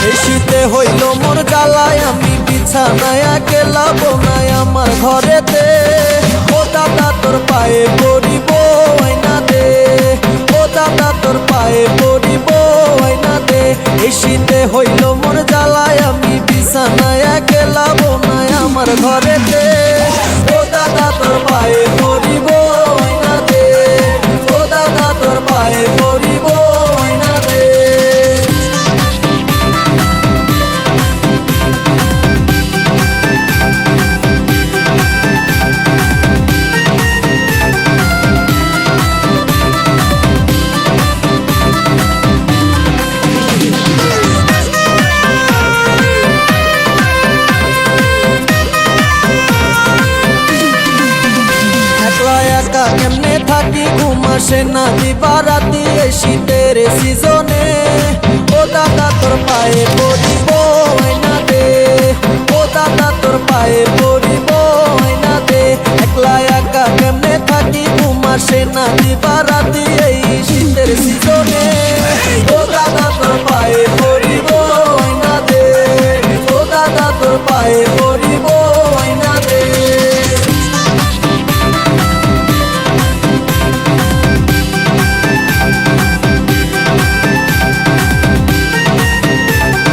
এই শীতে হইল মোর জ্বালায় আমি বিছানায় একলা বোনাই আমার ঘরেতে। ও দাদা তোর পায়ে পড়িব আয়না দে, ও দাদা তোর পায়ে পড়িব আয়না দে। এই শীতে হইল মোর জ্বালায় আমি বিছানায় একলা বোনাই আমার ঘরেতে। ও দাদা তোর পায়ে পড়িব আয়না দে, ও দাদা তোর পায়ে পড়িব আয়না দে। একা কেমনে থাকি ঘুম আসে না দিবারাতি এই শীতের সিজনে। ও দাদা তোর পায়ে পড়িব আয়না দে, ও দাদা তোর পায়ে পড়িব আয়না দে। একলা একা কেমনে থাকি ঘুম আসে না দিবারাতি এই শীতের সিজনে। ও দাদা তোর পায়ে পড়িব আয়না দে, ও দাদা তোর পায়ে